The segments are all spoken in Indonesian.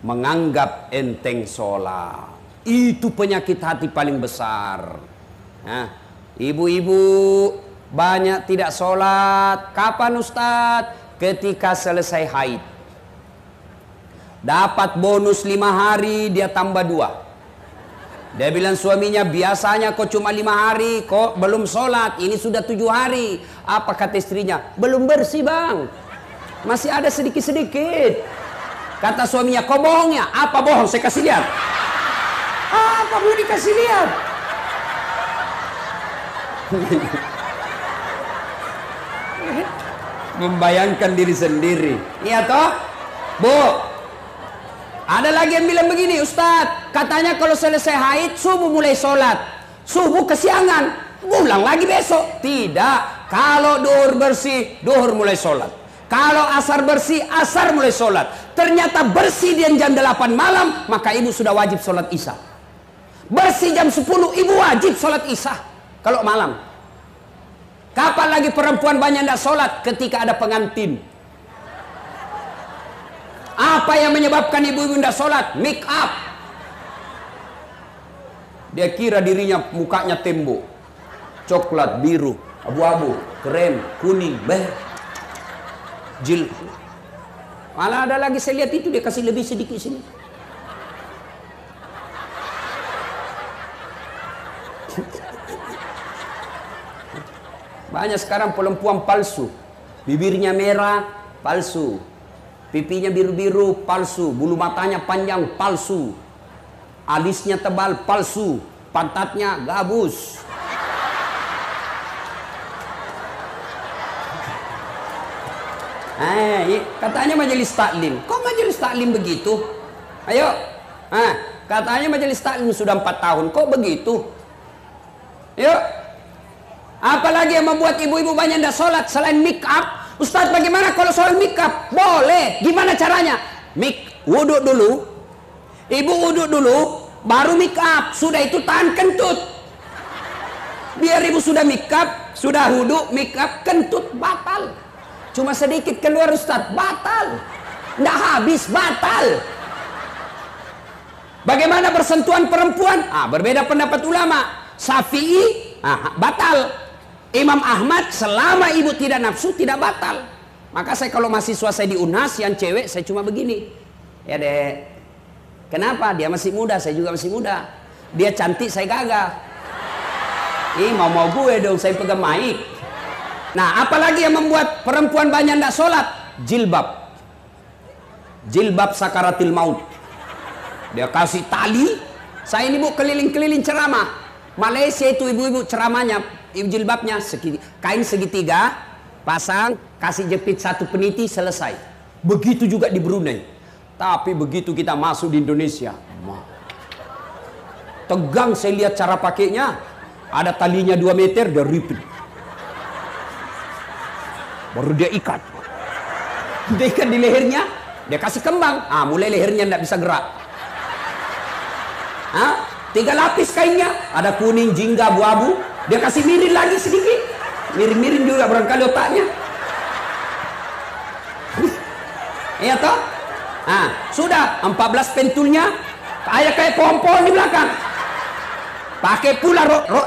menganggap enteng sholat. Itu penyakit hati paling besar. Nah, ibu-ibu banyak tidak sholat. Kapan Ustadz? Ketika selesai haid. Dapat bonus 5 hari, dia tambah 2. Dia bilang suaminya, biasanya kok cuma 5 hari, kok belum sholat, ini sudah 7 hari. Apa kata istrinya? Belum bersih bang, masih ada sedikit-sedikit. Kata suaminya, kok bohong ya? Apa bohong? Saya kasih lihat. Apa mau dikasih lihat? Membayangkan diri sendiri. Iya toh? Bu, ada lagi yang bilang begini, Ustadz, katanya kalau selesai haid subuh mulai sholat, subuh kesiangan, pulang lagi besok. Tidak, kalau duhur bersih, duhur mulai sholat. Kalau asar bersih, asar mulai sholat. Ternyata bersih dia jam 8 malam, maka ibu sudah wajib sholat isya. Bersih jam 10, ibu wajib sholat isya kalau malam. Kapan lagi perempuan banyak tidak sholat? Ketika ada pengantin. Apa yang menyebabkan ibu-ibu tidak sholat? Make up. Dia kira dirinya mukanya tembok, coklat, biru, abu-abu, krem, kuning, jil. Malah ada lagi saya lihat itu dia kasih lebih sedikit sini. Banyak sekarang perempuan palsu. Bibirnya merah, palsu. Pipinya biru-biru, palsu. Bulu matanya panjang, palsu. Alisnya tebal, palsu. Pantatnya gabus. Katanya majelis taklim. Kok majelis taklim begitu? Ayo. Katanya majelis taklim sudah 4 tahun. Kok begitu? Yuk. Apalagi yang membuat ibu-ibu banyak tidak sholat selain make up? Ustadz, bagaimana kalau soal make up? Boleh. Gimana caranya? Wuduk dulu. Ibu wuduk dulu, baru make up. Sudah itu tahan kentut. Biar ibu sudah make up, sudah wuduk, make up, kentut batal. Cuma sedikit keluar Ustadz, batal. Nggak habis, batal. Bagaimana bersentuhan perempuan? Berbeda pendapat ulama. Syafi'i, batal. Imam Ahmad, selama ibu tidak nafsu, tidak batal. Maka saya kalau mahasiswa saya di UNAS yang cewek, saya cuma begini. Ya dek, kenapa? Dia masih muda, saya juga masih muda. Dia cantik, saya gagah. Mau gue dong, saya pegang mic. Nah, apalagi yang membuat perempuan banyak tidak sholat? Jilbab. Jilbab sakaratil maut. Dia kasih tali. Saya ini bu keliling-keliling ceramah. Malaysia itu ibu-ibu ceramahnya, jilbabnya kain segitiga, pasang, kasih jepit 1 peniti, selesai. Begitu juga di Brunei. Tapi begitu kita masuk di Indonesia, tegang saya lihat cara pakainya. Ada talinya 2 meter, dia repeat. Baru dia ikat. Dia ikat di lehernya, dia kasih kembang. Mulai lehernya tidak bisa gerak. 3 lapis kainnya, ada kuning, jingga, abu-abu. Dia kasih miring lagi sedikit, miring-miring juga barangkali otaknya. Iya toh? Sudah 14 pentulnya, kayak pohon-pohon di belakang. Pakai pula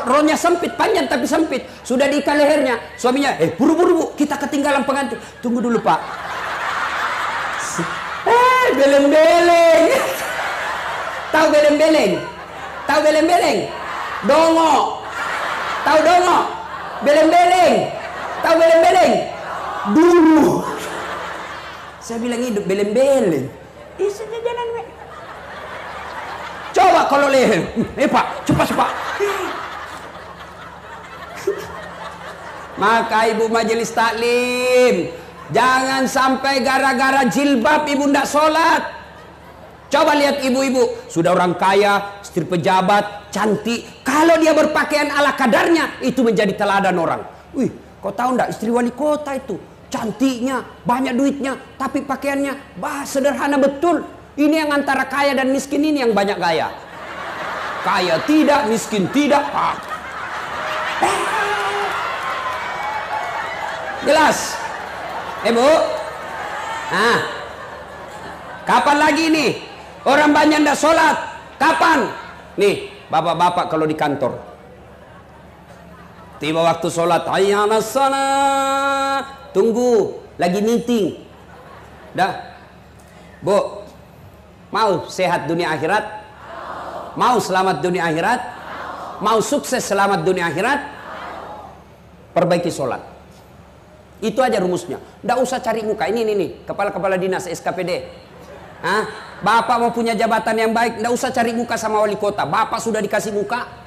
rohnya sempit, panjang tapi sempit. Sudah diikat lehernya. Suaminya, buru-buru bu, kita ketinggalan pengantin. Tunggu dulu pak. Beleng-beleng. Tahu beleng-beleng? Tahu beleng-beleng? Dongo. Tahu dongo? Beleng-beleng. Tahu beleng-beleng? Dulu. Saya bilang hidup beleng-beleng. Sudah jalan. Coba kalau leher. Pak, cepat. Maka ibu majelis taklim, jangan sampai gara-gara jilbab ibu ndak sholat. Coba lihat ibu-ibu, sudah orang kaya, istri pejabat, cantik. Kalau dia berpakaian ala kadarnya, itu menjadi teladan orang. Wih, kau tahu enggak istri wali kota itu? Cantiknya, banyak duitnya, tapi pakaiannya sederhana betul. Ini yang antara kaya dan miskin ini yang banyak gaya. Kaya tidak, miskin tidak. Jelas? Bu? Kapan lagi nih? Orang banyak ndak sholat. Kapan? Nih, bapak-bapak kalau di kantor. Tiba waktu sholat, hayya 'alas shalah. Tunggu, lagi meeting. Dah. Bu, mau sehat dunia akhirat? Mau selamat dunia akhirat? Mau sukses selamat dunia akhirat? Perbaiki sholat. Itu aja rumusnya. Nggak usah cari muka. Ini nih, kepala-kepala dinas SKPD. Hah? Bapak mau punya jabatan yang baik, nggak usah cari muka sama wali kota. Bapak sudah dikasih muka.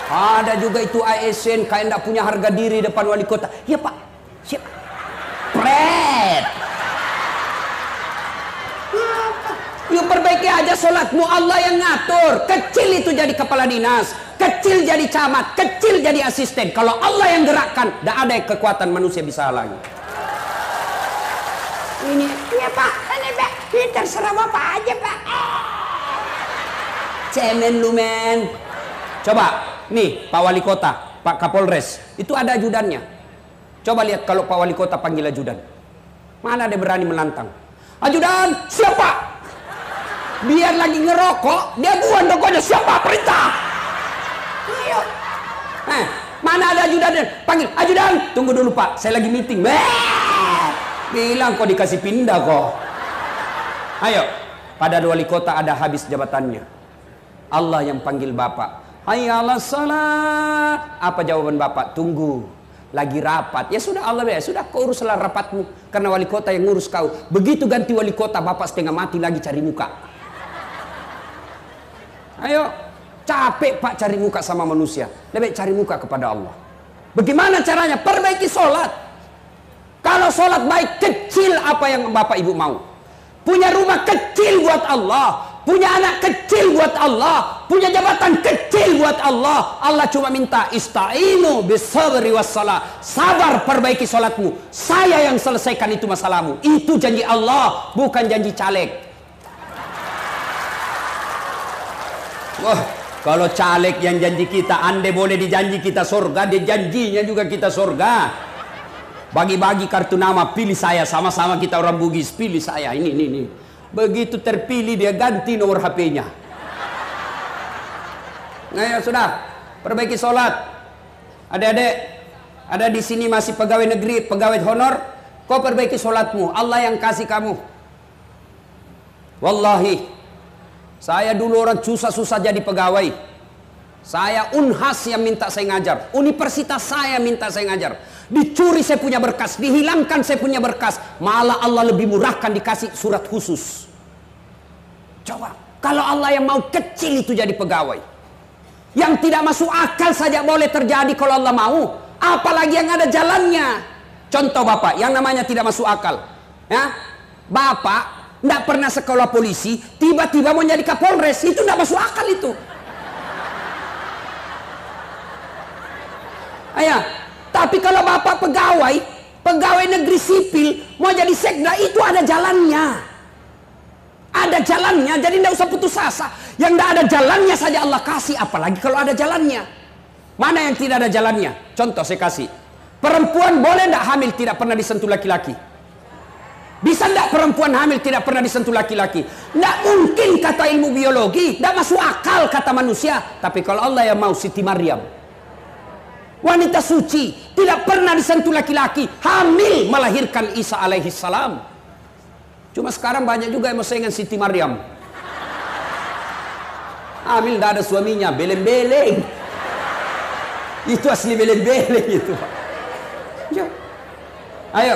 Ada juga itu ASN kayak nggak punya harga diri depan wali kota. Ya Pak, siap. Pret. Yuk perbaiki aja sholatmu, Allah yang ngatur. Kecil itu jadi kepala dinas, kecil jadi camat, kecil jadi asisten. Kalau Allah yang gerakkan, tidak ada kekuatan manusia bisa halangi. Ini ya Pak, ini Pak, ini terserah Bapak aja Pak. Cemen lu men. Coba, nih Pak Wali Kota, Pak Kapolres, itu ada ajudannya. Coba lihat kalau Pak Wali Kota panggil ajudan. Mana ada berani menantang? Ajudan, siapa? Biar lagi ngerokok, dia buang rokoknya. Siapa? Perintah. Ayo. Mana ada ajudan? Panggil, ajudan. Tunggu dulu Pak, saya lagi meeting. Bilang kok dikasih pindah kok. Ayo. Pada wali kota ada habis jabatannya. Allah yang panggil Bapak. Hayya 'alas shalah. Apa jawaban Bapak? Tunggu. Lagi rapat. Ya sudah Allah ya. Sudah kau uruslah rapatmu. Karena wali kota yang ngurus kau. Begitu ganti wali kota, Bapak setengah mati lagi cari muka. Ayo, capek Pak cari muka sama manusia. Lebih cari muka kepada Allah. Bagaimana caranya? Perbaiki sholat. Kalau sholat baik, kecil apa yang Bapak Ibu mau. Punya rumah kecil buat Allah. Punya anak kecil buat Allah. Punya jabatan kecil buat Allah. Allah cuma minta ista'inu bisabri wassalah. Sabar perbaiki sholatmu. Saya yang selesaikan itu masalahmu. Itu janji Allah, bukan janji caleg. Wah, kalau caleg yang janji kita, andai boleh dijanji kita surga, dia janjinya juga kita surga. Bagi-bagi kartu nama, pilih saya, sama-sama kita orang Bugis, pilih saya, ini. Begitu terpilih dia ganti nomor HP-nya. Nah ya sudah, perbaiki sholat. Adik-adik, ada di sini masih pegawai negeri, pegawai honor, kau perbaiki sholatmu, Allah yang kasih kamu. Wallahi, saya dulu orang susah-susah jadi pegawai. Saya Unhas yang minta saya ngajar. Universitas saya minta saya ngajar. Dicuri saya punya berkas. Dihilangkan saya punya berkas. Malah Allah lebih murahkan dikasih surat khusus. Coba. Kalau Allah yang mau kecil itu jadi pegawai. Yang tidak masuk akal saja boleh terjadi kalau Allah mau. Apalagi yang ada jalannya. Contoh Bapak. Yang namanya tidak masuk akal. Ya, Bapak tidak pernah sekolah polisi, tiba-tiba mau jadi Kapolres, itu tidak masuk akal itu. Ayah, tapi kalau Bapak pegawai negeri sipil, mau jadi sekda, itu ada jalannya. Ada jalannya, jadi tidak usah putus asa. Yang tidak ada jalannya saja Allah kasih, apalagi kalau ada jalannya. Mana yang tidak ada jalannya? Contoh saya kasih. Perempuan boleh tidak hamil tidak pernah disentuh laki-laki? Bisa tidak perempuan hamil tidak pernah disentuh laki-laki? Tidak mungkin kata ilmu biologi. Tidak masuk akal kata manusia. Tapi kalau Allah yang mau, Siti Maryam, wanita suci, tidak pernah disentuh laki-laki, hamil melahirkan Isa alaihi salam. Cuma sekarang banyak juga yang mau saingan Siti Maryam. Hamil tidak ada suaminya, beleng-beleng. Itu asli beleng-beleng itu. Ayo.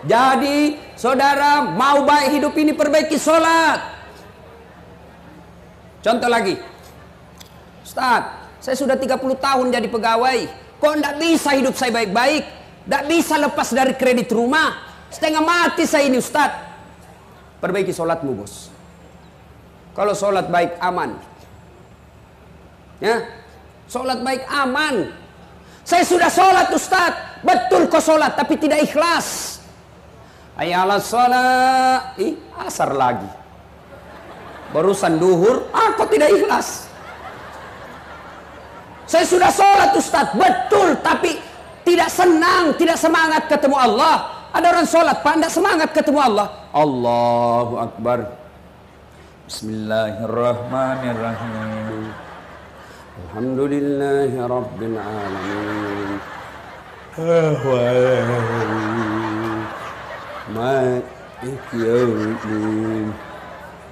Jadi saudara mau baik hidup ini, perbaiki sholat. Contoh lagi, Ustaz, saya sudah 30 tahun jadi pegawai, kok tidak bisa hidup saya baik-baik, tidak bisa lepas dari kredit rumah, setengah mati saya ini Ustaz. Perbaiki sholatmu bos. Kalau sholat baik aman, ya, sholat baik aman. Saya sudah sholat Ustaz, betul kok sholat tapi tidak ikhlas. Hayya 'alas shalah, asar lagi. Barusan duhur, kok tidak ikhlas. Saya sudah sholat Ustaz, betul, tapi tidak senang, tidak semangat ketemu Allah. Ada orang sholat Pak, tidak semangat ketemu Allah. Allahu Akbar. Bismillahirrahmanirrahim. Alhamdulillahi Rabbil Alamin. Maliki yaumiddin.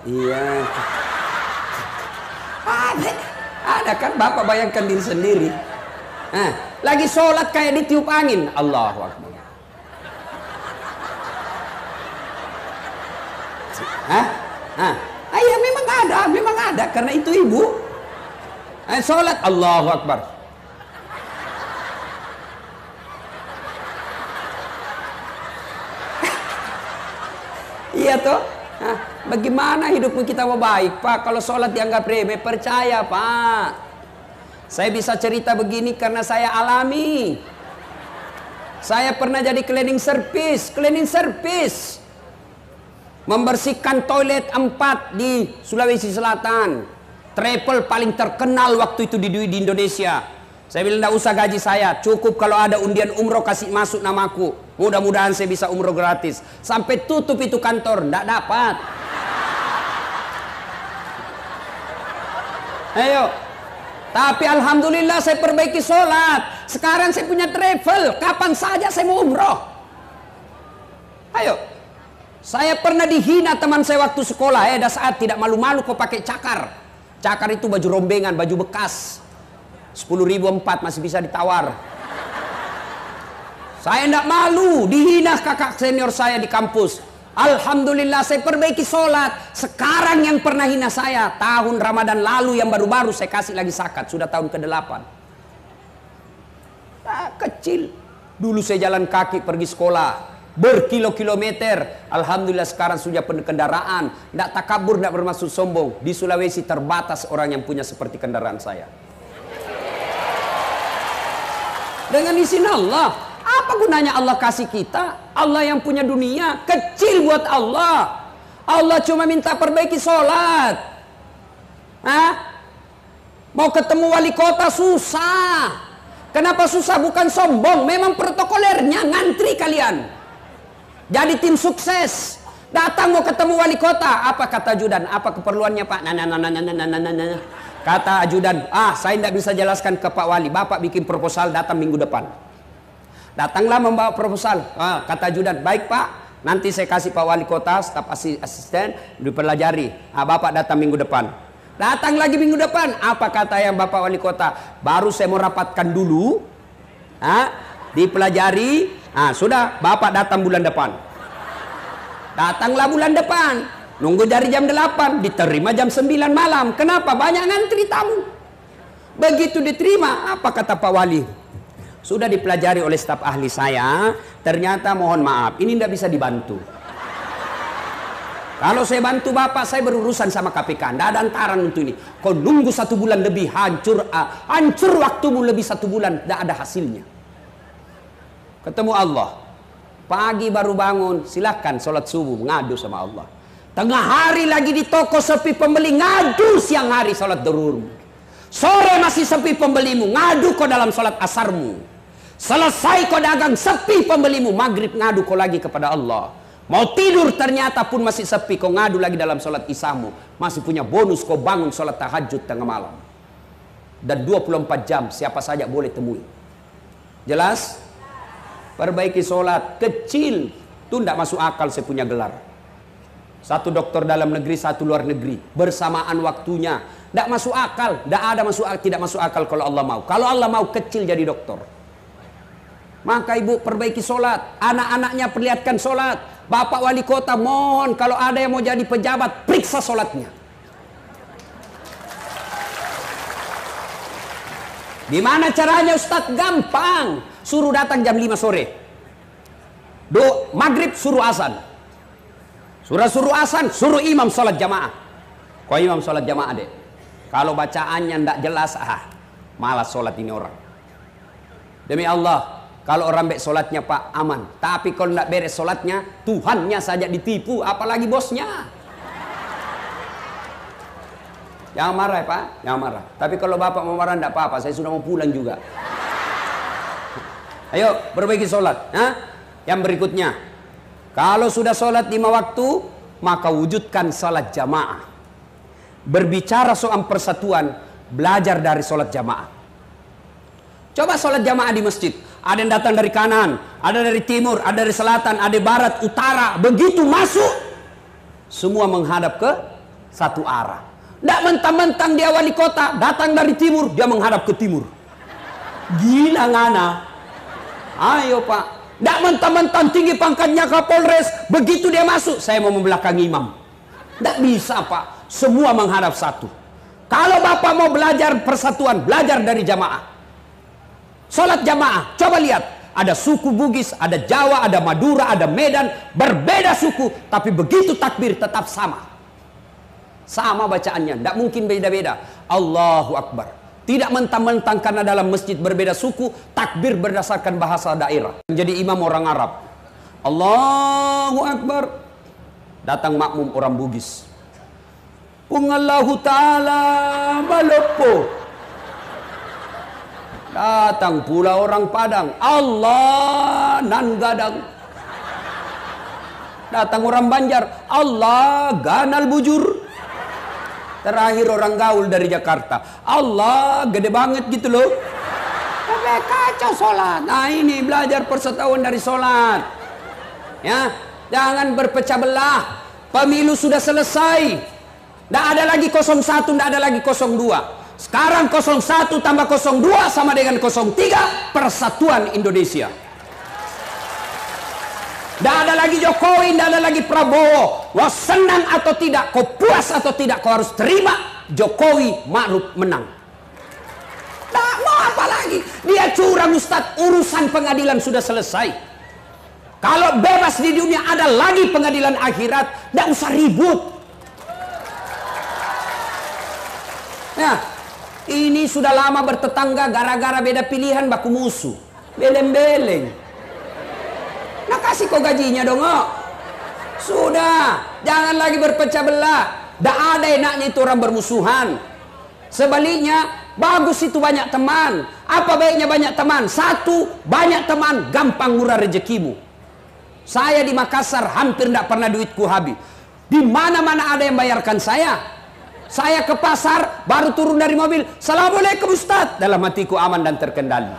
Iya. Ada kan Bapak bayangkan diri sendiri. Lagi sholat kayak ditiup angin. Allahu Akbar. Ya memang ada karena itu ibu. Sholat Allahu Akbar. Iya toh. Bagaimana hidupmu kita mau baik Pak kalau sholat dianggap remeh? Percaya Pak, saya bisa cerita begini karena saya alami. Saya pernah jadi cleaning service, membersihkan toilet 4 di Sulawesi Selatan. Travel paling terkenal waktu itu di Indonesia. Saya bilang tidak usah gaji saya, cukup kalau ada undian umroh kasih masuk namaku. Mudah-mudahan saya bisa umroh gratis. Sampai tutup itu kantor, tidak dapat. Ayo. Tapi alhamdulillah saya perbaiki sholat. Sekarang saya punya travel, kapan saja saya mau umroh. Ayo. Saya pernah dihina teman saya waktu sekolah. Ada saat tidak malu-malu kok pakai cakar. Cakar itu baju rombengan, baju bekas. 10.004 masih bisa ditawar. Saya tidak malu, dihina kakak senior saya di kampus. Alhamdulillah saya perbaiki sholat. Sekarang yang pernah hina saya tahun Ramadan lalu yang baru-baru saya kasih lagi zakat. Sudah tahun ke-8. Kecil. Dulu saya jalan kaki pergi sekolah berkilo-kilometer. Alhamdulillah sekarang sudah punya kendaraan. Tidak takabur, tidak bermaksud sombong. Di Sulawesi terbatas orang yang punya seperti kendaraan saya. Dengan izin Allah. Apa gunanya Allah kasih kita? Allah yang punya dunia kecil buat Allah. Allah cuma minta perbaiki sholat. Mau ketemu wali kota susah. Kenapa susah? Bukan sombong, memang protokolernya ngantri kalian. Jadi tim sukses. Datang mau ketemu wali kota, apa kata ajudan? Apa keperluannya Pak? Kata ajudan, saya tidak bisa jelaskan ke Pak Wali. Bapak bikin proposal, datang minggu depan. Datanglah membawa proposal. Kata ajudan, baik Pak, nanti saya kasih Pak Wali Kota, staf asisten, dipelajari. Bapak datang minggu depan. Datang lagi minggu depan. Apa kata yang Bapak Wali Kota? Baru saya mau rapatkan dulu. Dipelajari. Sudah, Bapak datang bulan depan. Datanglah bulan depan. Nunggu dari jam 8, diterima jam 9 malam. Kenapa? Banyak ngantri tamu. Begitu diterima, apa kata Pak Wali? Sudah dipelajari oleh staf ahli saya, ternyata mohon maaf, ini tidak bisa dibantu. Kalau saya bantu Bapak, saya berurusan sama KPK. Tidak ada antaran untuk ini. Kau nunggu 1 bulan lebih, hancur waktumu lebih 1 bulan, tidak ada hasilnya. Ketemu Allah. Pagi baru bangun, silahkan sholat subuh, ngadu sama Allah. Tengah hari lagi di toko sepi pembeli, ngadu siang hari sholat duhur. Sore masih sepi pembelimu, ngadu kau dalam sholat asarmu. Selesai kau dagang, sepi pembelimu, maghrib ngadu kau lagi kepada Allah. Mau tidur ternyata pun masih sepi, kau ngadu lagi dalam sholat isyamu. Masih punya bonus kau bangun sholat tahajud tengah malam. Dan 24 jam siapa saja boleh temui. Jelas? Perbaiki sholat kecil itu tidak masuk akal. Saya punya gelar 1 dokter dalam negeri, 1 luar negeri, bersamaan waktunya. Tidak masuk akal. Tidak masuk akal kalau Allah mau. Kalau Allah mau kecil jadi dokter. Maka ibu perbaiki sholat, anak-anaknya perlihatkan sholat. Bapak wali kota mohon kalau ada yang mau jadi pejabat, periksa sholatnya. Gimana caranya Ustadz? Gampang. Suruh datang jam 5 sore. Maghrib suruh azan. Suruh azan, suruh imam sholat jamaah. Kau imam sholat jamaah deh. Kalau bacaannya tidak jelas, malas sholat ini orang. Demi Allah, kalau orang baik sholatnya Pak aman. Tapi kalau tidak beres sholatnya, Tuhannya saja ditipu, apalagi bosnya. Jangan marah ya Pak, jangan marah. Tapi kalau Bapak mau marah tidak apa-apa, saya sudah mau pulang juga. Ayo perbaiki sholat. Yang berikutnya, kalau sudah sholat 5 waktu, maka wujudkan sholat jamaah. Berbicara soal persatuan, belajar dari sholat jamaah. Coba sholat jamaah di masjid. Ada yang datang dari kanan, ada dari timur, ada dari selatan, ada barat, utara. Begitu masuk, semua menghadap ke satu arah. Tidak mentang-mentang dia wali kota, datang dari timur, dia menghadap ke timur. Gila ngana. Ayo Pak. Tidak mentang-mentang tinggi pangkatnya Kapolres, begitu dia masuk, saya mau membelakangi imam. Tidak bisa Pak. Semua menghadap satu. Kalau Bapak mau belajar persatuan, belajar dari jamaah. Sholat jamaah, coba lihat. Ada suku Bugis, ada Jawa, ada Madura, ada Medan. Berbeda suku, tapi begitu takbir tetap sama. Sama bacaannya, tidak mungkin beda-beda. Allahu Akbar. Tidak mentang-mentang karena dalam masjid berbeda suku, takbir berdasarkan bahasa daerah. Jadi imam orang Arab. Allahu Akbar. Datang makmum orang Bugis. Pungallahu ta'ala malopo. Datang pula orang Padang. Allah nan gadang. Datang orang Banjar. Allah ganal bujur. Terakhir orang gaul dari Jakarta. Allah gede banget gitu loh. Tapi kacau sholat. Nah ini belajar persatuan dari sholat. Ya, jangan berpecah belah. Pemilu sudah selesai. Tidak ada lagi 01, tidak ada lagi 02. Sekarang 01 tambah 02 sama dengan 03. Persatuan Indonesia. Tidak ada lagi Jokowi, tidak ada lagi Prabowo. Wah senang atau tidak, kau puas atau tidak, kau harus terima Jokowi Ma'ruf menang. Tak mau apa lagi? Dia curang Ustadz, urusan pengadilan sudah selesai. Kalau bebas di dunia ada lagi pengadilan akhirat, tidak usah ribut. Nah, ini sudah lama bertetangga gara-gara beda pilihan baku musuh. Beleng-beleng. Nah kasih kok gajinya dong. Sudah, jangan lagi berpecah belah. Tidak ada enaknya itu orang bermusuhan. Sebaliknya, bagus itu banyak teman. Apa baiknya banyak teman? Satu, banyak teman, gampang murah rezekimu. Saya di Makassar hampir tidak pernah duitku habis. Di mana-mana ada yang bayarkan saya. Saya ke pasar, baru turun dari mobil. Assalamualaikum Ustaz. Dalam hatiku aman dan terkendali.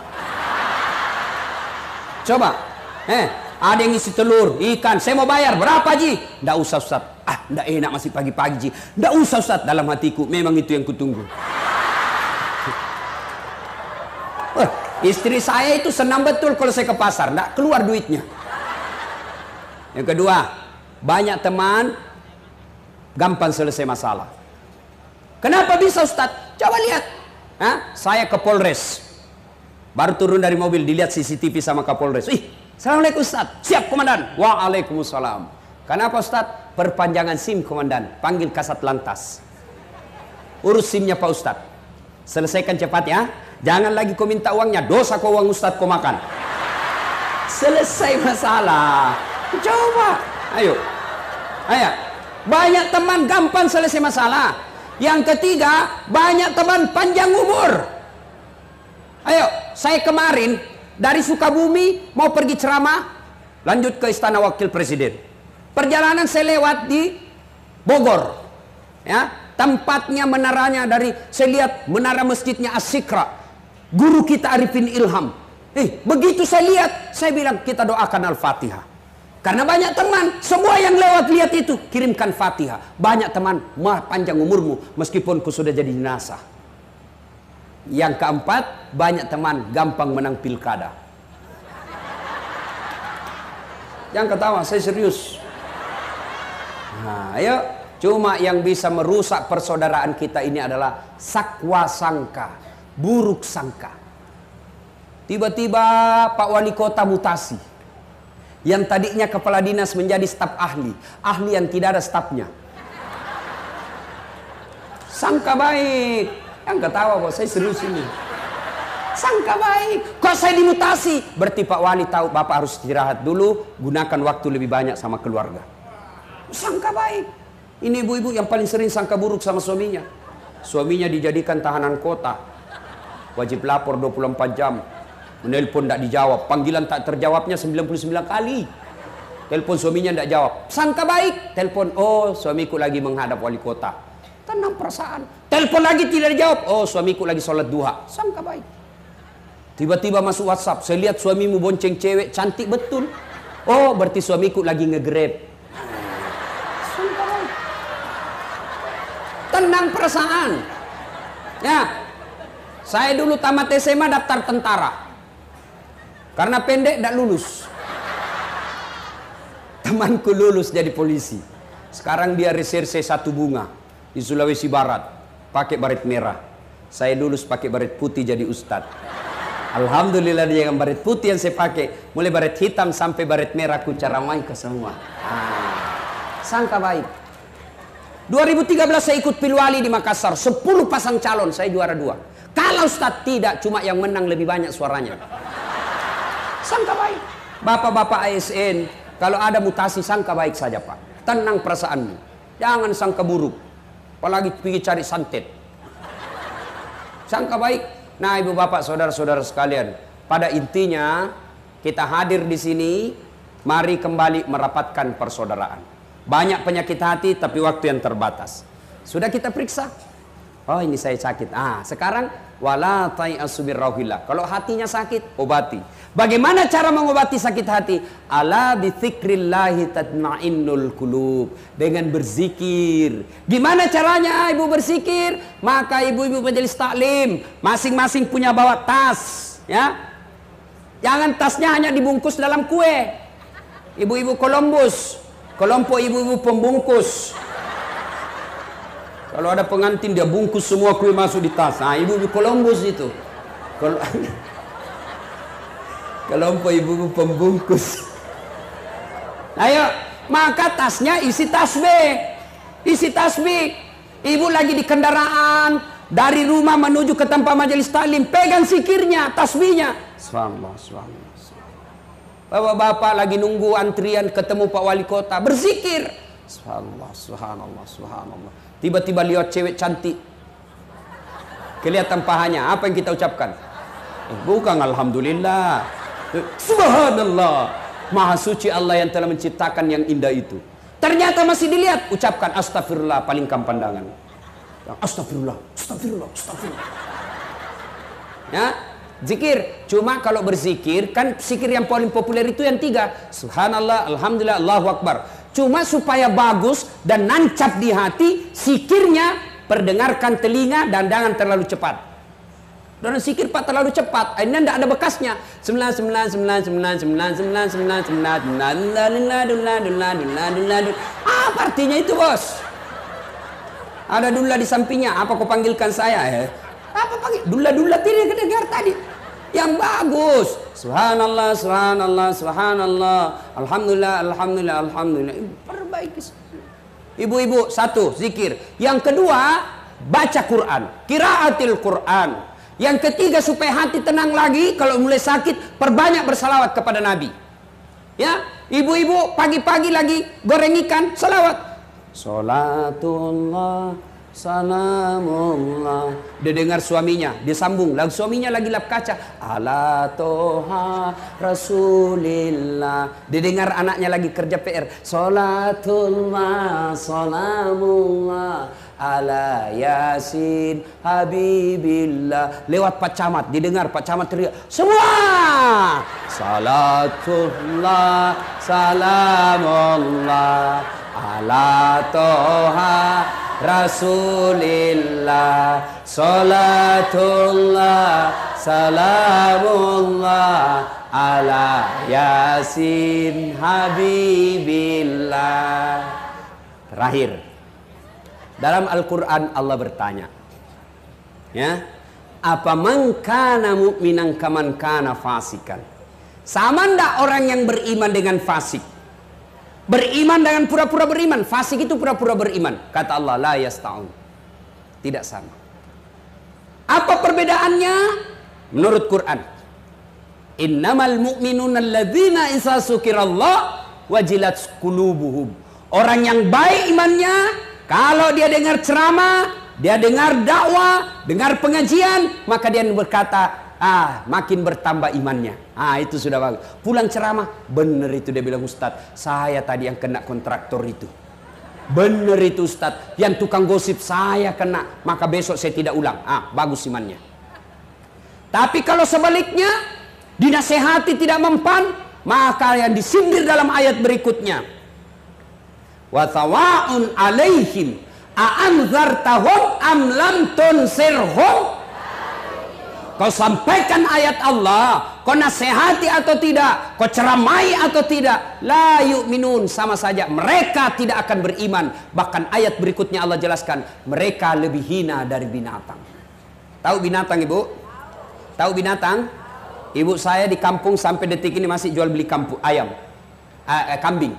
Coba, ada yang isi telur, ikan, saya mau bayar, berapa Ji? Nggak usah Ustaz. Nggak enak masih pagi-pagi Ji. Nggak usah Ustaz, dalam hatiku, memang itu yang kutunggu. Istri saya itu senang betul kalau saya ke pasar, nggak keluar duitnya. Yang kedua, banyak teman, gampang selesai masalah. Kenapa bisa Ustaz? Coba lihat. Saya ke Polres. Baru turun dari mobil, dilihat CCTV sama Kapolres. Assalamualaikum Ustaz. Siap Komandan. Waalaikumsalam. Kenapa Ustaz? Perpanjangan SIM Komandan. Panggil Kasat Lantas. Urus SIM-nya Pak Ustaz. Selesaikan cepat ya. Jangan lagi kau minta uangnya. Dosa kau uang Ustaz kau makan. Selesai masalah. Coba. Ayo. Banyak teman gampang selesai masalah. Yang ketiga, banyak teman panjang umur. Ayo, saya kemarin dari Sukabumi mau pergi ceramah, lanjut ke Istana Wakil Presiden. Perjalanan saya lewat di Bogor, ya, tempatnya menaranya dari saya lihat menara masjidnya As-Sikra, guru kita Arifin Ilham. Begitu saya lihat, saya bilang kita doakan Al-Fatihah. Karena banyak teman, semua yang lewat lihat itu kirimkan Fatihah. Banyak teman, panjang umurmu meskipun kau sudah jadi jenazah. Yang keempat, banyak teman gampang menang pilkada. Jangan ketawa, saya serius. Nah, ayo, cuma yang bisa merusak persaudaraan kita ini adalah sakwa sangka, buruk sangka. Tiba-tiba Pak Wali Kota mutasi. Yang tadinya kepala dinas menjadi staf ahli, ahli yang tidak ada stafnya. Sangka baik. Yang ketawa kok, saya serius ini. Sangka baik. Kok saya dimutasi? Berarti Pak Wali tahu Bapak harus istirahat dulu, gunakan waktu lebih banyak sama keluarga. Sangka baik. Ini ibu-ibu yang paling sering sangka buruk sama suaminya. Suaminya dijadikan tahanan kota, wajib lapor 24 jam. Menelpon tidak dijawab, panggilan tak terjawabnya 99 kali. Telepon suaminya tidak jawab, sangka baik. Telepon, oh suamiku lagi menghadap wali kota. Tenang perasaan. Telepon lagi tidak dijawab, oh suamiku lagi sholat duha. Sangka baik. Tiba-tiba masuk WhatsApp, saya lihat suamimu bonceng cewek cantik betul. Oh berarti suamiku lagi nge-grab. Sangka baik. Tenang perasaan. Ya, saya dulu tamat SMA daftar tentara. Karena pendek tidak lulus. Temanku lulus jadi polisi. Sekarang dia reserse Satu Bunga di Sulawesi Barat, pakai baret merah. Saya lulus pakai baret putih jadi ustadz. Alhamdulillah dia yang baret putih yang saya pakai, mulai baret hitam sampai baret merah ku caramai ke semua. Sangka baik. 2013 saya ikut pilwali di Makassar, 10 pasang calon, saya juara 2. Kalau ustadz tidak, cuma yang menang lebih banyak suaranya. Sangka baik. Bapak-bapak ASN, kalau ada mutasi sangka baik saja Pak. Tenang perasaanmu. Jangan sangka buruk. Apalagi pergi cari santet. Sangka baik. Nah ibu bapak saudara-saudara sekalian. Pada intinya kita hadir di sini. Mari kembali merapatkan persaudaraan. Banyak penyakit hati tapi waktu yang terbatas. Sudah kita periksa. Oh ini saya sakit. Sekarang wala tai'asu birrauhillah. Kalau hatinya sakit, obati. Bagaimana cara mengobati sakit hati? Ala bi dzikrillahi tatmainnul qulub. Dengan berzikir. Gimana caranya ibu berzikir? Maka ibu-ibu majelis taklim masing-masing punya bawa tas, ya. Jangan tasnya hanya dibungkus dalam kue. Ibu-ibu Columbus, kelompok ibu-ibu pembungkus. Kalau ada pengantin dia bungkus semua kue masuk di tas. Nah, ibu-ibu Columbus itu. Kelompok ibu-ibu pembungkus. Ayo, maka tasnya isi tasbih. Isi tasbih. Ibu lagi di kendaraan dari rumah menuju ke tempat majelis taklim, pegang zikirnya, tasbihnya. Subhanallah, subhanallah. Bapak-bapak lagi nunggu antrian ketemu Pak Wali Kota, berzikir. Subhanallah, subhanallah, subhanallah. Tiba-tiba lihat cewek cantik. Kelihatan pahanya. Apa yang kita ucapkan? Bukan alhamdulillah. Subhanallah. Maha suci Allah yang telah menciptakan yang indah itu. Ternyata masih dilihat. Ucapkan astagfirullah, palingkan pandangan. Astagfirullah, astagfirullah, astagfirullah. Ya, zikir. Cuma kalau berzikir, kan zikir yang paling populer itu yang 3. Subhanallah, alhamdulillah, Allahu Akbar. Cuma supaya bagus dan nancap di hati, zikirnya perdengarkan telinga dan jangan terlalu cepat. Dan zikir Pak terlalu cepat, ini tidak ada bekasnya. Apa artinya itu bos? Ada dula di sampingnya. Apa kau panggilkan saya? Apa panggil? Dula-dula tidak kedengar tadi. Yang bagus. Subhanallah, subhanallah, subhanallah. Alhamdulillah, alhamdulillah, alhamdulillah. Perbaiki. Ibu-ibu, 1, zikir. Yang kedua, baca Quran. Qiraatil Quran. Yang ketiga, supaya hati tenang lagi, kalau mulai sakit, perbanyak bersalawat kepada Nabi. Ya, ibu-ibu pagi-pagi lagi goreng ikan, salawat. Salatullah, salamullah. Dia dengar suaminya, dia sambung. Lagu suaminya lagi lap kaca. Ala toha rasulillah. Dia dengar anaknya lagi kerja PR. Salatullah, salamullah. Ala yasin habibillah. Lewat Pak Camat, didengar Pak Camat teriak, semua salatullah, salamullah. Ala toha rasulillah. Salatullah, salamullah. Ala yasin habibillah. Terakhir, dalam Al-Quran Allah bertanya, ya, apa man kana mu'minan kaman kana fasikan? Sama ndak orang yang beriman dengan fasik? Beriman dengan pura-pura beriman. Fasik itu pura-pura beriman. Kata Allah, la yasta'un. Tidak sama. Apa perbedaannya? Menurut Quran, innamal mu'minuna alladzina idza dzukirallah wajilat qulubuhum. Orang yang baik imannya, kalau dia dengar ceramah, dia dengar dakwah, dengar pengajian, maka dia berkata, makin bertambah imannya. Itu sudah bagus. Pulang ceramah, bener itu dia bilang, Ustadz, saya tadi yang kena kontraktor itu. Bener itu Ustadz, yang tukang gosip saya kena, maka besok saya tidak ulang. Bagus imannya. Tapi kalau sebaliknya, dinasehati tidak mempan, maka yang disindir dalam ayat berikutnya, wa sawa'un alaihim a'anzartahum am lam tunsirhum. Kau sampaikan ayat Allah, kau nasihati atau tidak, kau ceramai atau tidak, la yu'minun, sama saja mereka tidak akan beriman. Bahkan ayat berikutnya Allah jelaskan, mereka lebih hina dari binatang. Tahu binatang, Ibu? Tahu binatang? Ibu saya di kampung sampai detik ini masih jual beli kambing.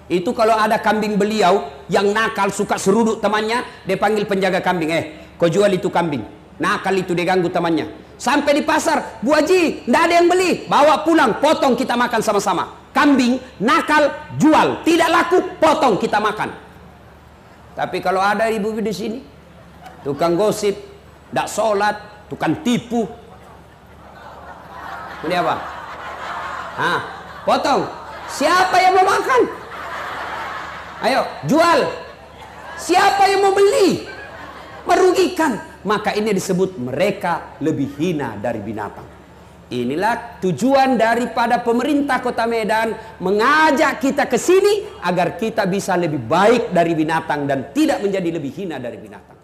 Itu kalau ada kambing beliau yang nakal, suka seruduk temannya, dia panggil penjaga kambing, kau jual itu kambing. Nakal itu, dia ganggu temannya. Sampai di pasar, Bu Haji, tidak ada yang beli, bawa pulang, potong kita makan sama-sama. Kambing nakal, jual, tidak laku, potong kita makan. Tapi kalau ada ibu di sini, tukang gosip, tidak sholat, tukang tipu, ini apa? Potong. Siapa yang mau makan? Ayo, jual. Siapa yang mau beli? Merugikan. Maka ini disebut mereka lebih hina dari binatang. Inilah tujuan daripada pemerintah Kota Medan mengajak kita ke sini agar kita bisa lebih baik dari binatang dan tidak menjadi lebih hina dari binatang.